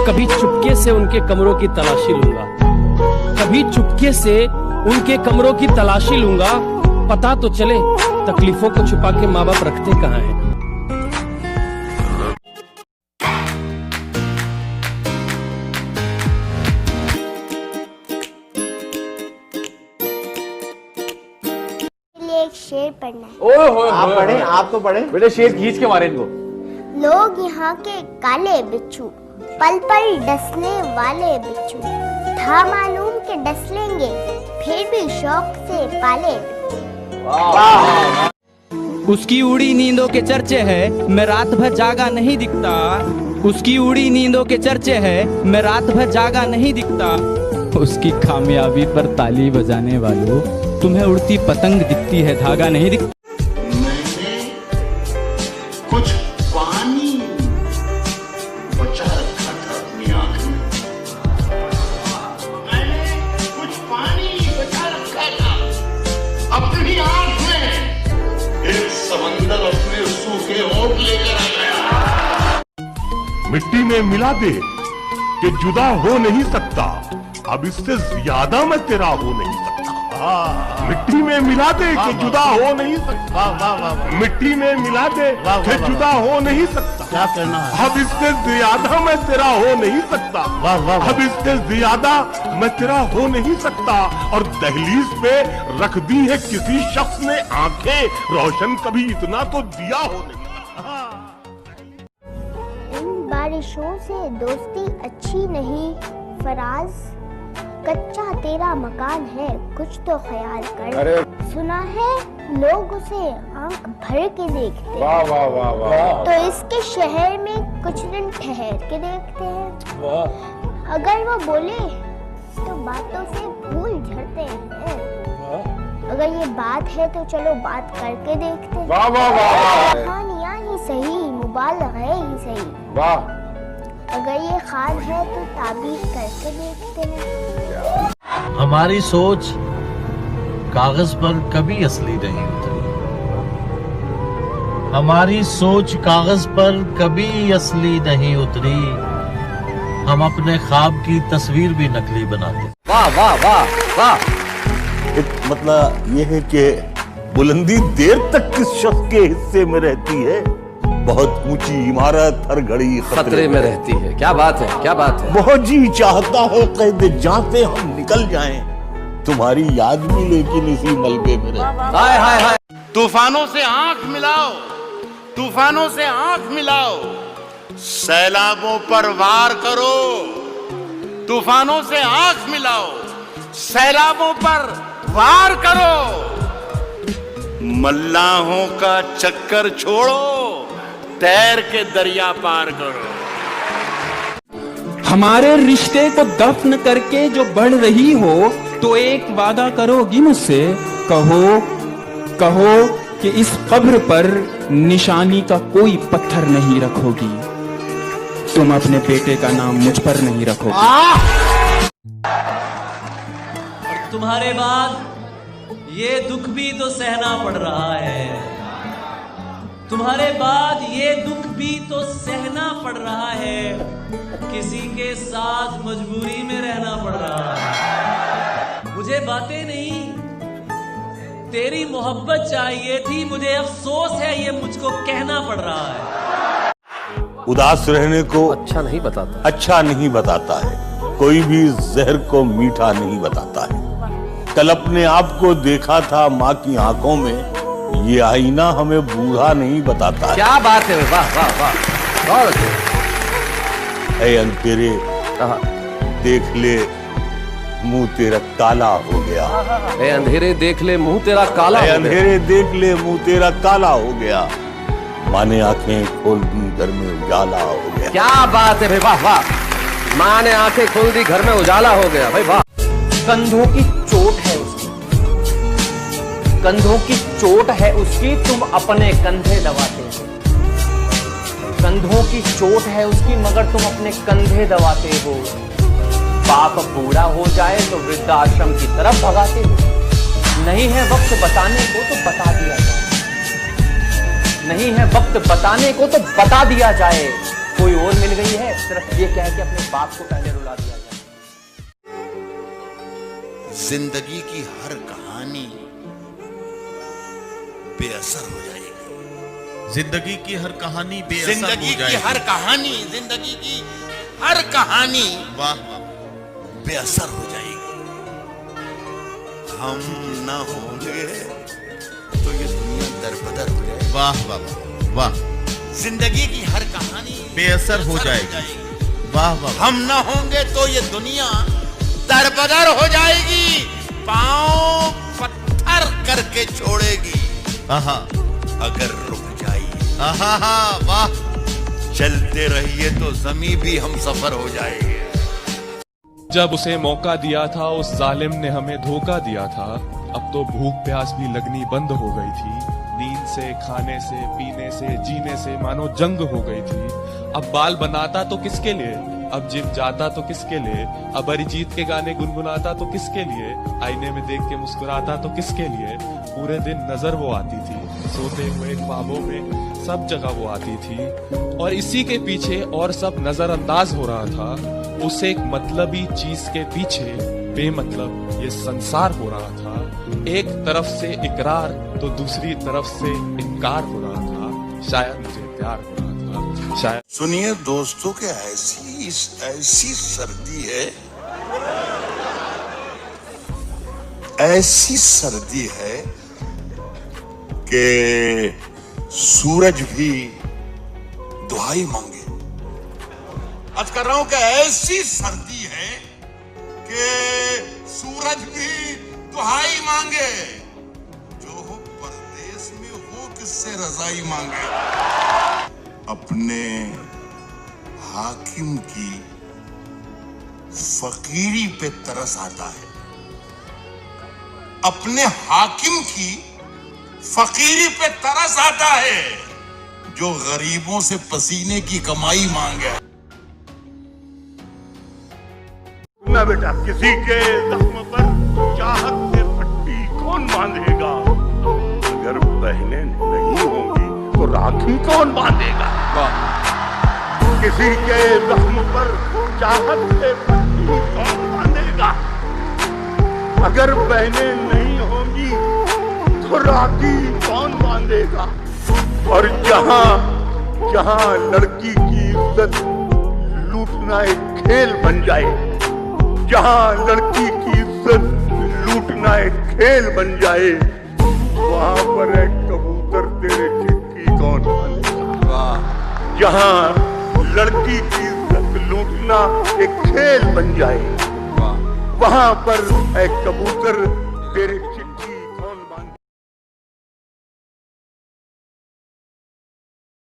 कभी चुपके से उनके कमरों की तलाशी लूंगा, कभी चुपके से उनके कमरों की तलाशी लूंगा। पता तो चले तकलीफों को छुपा के माँ बाप रखते कहाँ हैं। एक शेर पढ़ना है। आप पढ़े, आप तो पढ़े बेटे, शेर खींच के मारे इनको। लोग यहाँ के काले बिच्छू, पल पल डसने वाले बिच्छू, था मालूम के डस लेंगे, फिर भी शौक से पाले। उसकी उड़ी नींदों के चर्चे है, मैं रात भर जागा नहीं दिखता। उसकी उड़ी नींदों के चर्चे है, मैं रात भर जागा नहीं दिखता। उसकी कामयाबी पर ताली बजाने वालों, तुम्हें उड़ती पतंग दिखती है, धागा नहीं दिखता। मैंने कुछ पानी बचा रखा था अपनी आंख में। मैंने कुछ पानी बचा रखा था अपनी आंख में। एक समंदर अपने सूखे होंठ लेकर आ गया। मिट्टी में मिला दे कि जुदा हो नहीं सकता, अब इससे ज्यादा मैं तेरा हो नहीं सकता। मिट्टी में मिला दे कि जुदा हो नहीं सकता, मिट्टी में मिला दे कि जुदा हो नहीं सकता। क्या करना है? अब इससे ज्यादा मैं तेरा हो नहीं सकता, अब इससे ज्यादा मैं तेरा हो नहीं सकता। और दहलीज पे रख दी है किसी शख्स ने आंखें, रोशन कभी इतना तो दिया हो नहीं सकता। इन बारिशों से दोस्ती अच्छी नहीं फराज, कच्चा तेरा मकान है, कुछ तो ख्याल कर। सुना है लोग उसे आंख भर के देखते, वाह वाह वाह वाह। तो इसके शहर में कुछ दिन ठहर के देखते हैं। अगर वो बोले तो बातों से भूल झड़ते हैं। अगर ये बात है तो चलो बात करके देखते हैं। वाह वाह वाह। कहानियाँ ही सही, मुबालगा ही सही। वाह। अगर ये ख्वाब है तो ताबीर करके देखते हैं। हमारी सोच कागज पर कभी असली नहीं उतरी, हमारी सोच कागज पर कभी असली नहीं उतरी, हम अपने ख्वाब की तस्वीर भी नकली बनाते। वाह वाह वाह वाह। मतलब ये है कि बुलंदी देर तक किस शख्स के हिस्से में रहती है, बहुत ऊंची इमारत हर घड़ी खतरे में रहती है। क्या बात है, क्या बात है। बहुत जी चाहता है कैद जहां से हम निकल जाएं, तुम्हारी याद भी लेकिन इसी मलबे में रहे। हाय हाय हाय। तूफानों से आंख मिलाओ, तूफानों से आंख मिलाओ, सैलाबों पर वार करो। तूफानों से आंख मिलाओ, सैलाबों पर वार करो। मल्लाहों का चक्कर छोड़ो, तैर के दरिया पार करो। हमारे रिश्ते को दफन करके जो बढ़ रही हो, तो एक वादा करोगी मुझसे, कहो कहो कि इस कब्र पर निशानी का कोई पत्थर नहीं रखोगी, तुम अपने बेटे का नाम मुझ पर नहीं रखोगी। और तुम्हारे बाद ये दुख भी तो सहना पड़ रहा है, तुम्हारे बाद ये दुख भी तो सहना पड़ रहा है, किसी के साथ मजबूरी में रहना पड़ रहा है। मुझे बातें नहीं, तेरी मोहब्बत चाहिए थी, मुझे अफसोस है ये मुझको कहना पड़ रहा है। उदास रहने को अच्छा नहीं बताता, अच्छा नहीं बताता है, कोई भी जहर को मीठा नहीं बताता है। कल अपने आप को देखा था माँ की आंखों में, ये आईना हमें बूढ़ा नहीं बताता। क्या बात है, वाह वाह वाह, बहुत अच्छे। ऐ अंधेरे देख ले मुंह तेरा काला हो गया, ऐ अंधेरे देख ले मुंह तेरा काला हो गया, अंधेरे देख ले मुंह तेरा काला हो गया, माँ ने आंखें खोल दी घर में उजाला हो गया। क्या बात है भाई, वाह वाह। माँ ने आंखें खोल दी घर में उजाला हो गया, भाई वाह। कंधों की चोट है उसकी, कंधों की चोट है उसकी, तुम अपने कंधे दबाते हो। कंधों की चोट है उसकी मगर तुम अपने कंधे दबाते हो। बाप बूढ़ा हो जाए तो वृद्धाश्रम की तरफ भगाते हो। नहीं है वक्त बताने को तो बता दिया जाए, नहीं है वक्त बताने को तो बता दिया जाए, कोई और मिल गई है, सिर्फ ये कह के अपने बाप को पहले रुला दिया जाए। जिंदगी की हर कहानी बेअसर हो जाएगी। जिंदगी की हर कहानी बेअसर जिंदगी हो की हर कहानी, जिंदगी की हर कहानी वाह बेअसर हो जाएगी। हम ना होंगे तो ये दुनिया दरबदर हो जाएगी। वाह वाह वाह। जिंदगी की हर कहानी बेअसर हो जाएगी। वाह वाह। हम ना होंगे तो ये दुनिया दरबदर हो जाएगी, पांव पत्थर करके छोड़ेगी। आहा। अगर रुक जाइए, आहा वाह। चलते रहिए तो जमीन भी हम सफर हो जाएंगे। जब उसे मौका दिया था उस जालिम ने हमें धोखा दिया था। अब तो भूख प्यास भी लगनी बंद हो गई थी। नींद से, खाने से, पीने से, जीने से मानो जंग हो गई थी। अब बाल बनाता तो किसके लिए, अब जिम जाता तो किसके लिए, अब अरिजीत के गाने गुनगुनाता तो किसके लिए, आईने में देख के मुस्कुराता तो किसके लिए। पूरे दिन नजर वो आती थी, सोते हुए ख्वाबों में सब जगह वो आती थी, और इसी के पीछे और सब नजरअंदाज हो रहा था। उस एक मतलबी चीज के पीछे बेमतलब ये संसार हो रहा था। एक तरफ से इकरार तो दूसरी तरफ से इनकार हो रहा था। शायद मुझे प्यार हो रहा था, शायद। सुनिए दोस्तों के ऐसी सर्दी है, ऐसी सर्दी है कि सूरज भी दुहाई मांगे। आज कर रहा हूं कि ऐसी सर्दी है कि सूरज भी दुहाई मांगे। जो हो परदेश में हो किससे रजाई मांगे। अपने हाकिम की फकीरी पे तरस आता है। अपने हाकिम की फकीरी पे तरस आता है, जो गरीबों से पसीने की कमाई मांगे। ना बेटा, किसी के जख्म पर चाहत से पट्टी कौन बांधेगा। अगर बहनें नहीं होंगी तो राखी कौन बांधेगा। किसी के जख्म पर चाहत से पट्टी कौन बांधेगा। अगर बहनें नहीं होंगी तो राखी कौन बांधेगा। और जहां जहां लड़की की इज्जत लूटना एक खेल बन जाए, जहां लड़की की इज्जत लूटना एक खेल बन जाए, वहां पर एक कबूतर तेरे चिट्ठी कौन बांधेगा। जहां लड़की की इज्जत लूटना एक खेल बन जाए, वहां पर एक कबूतर तेरे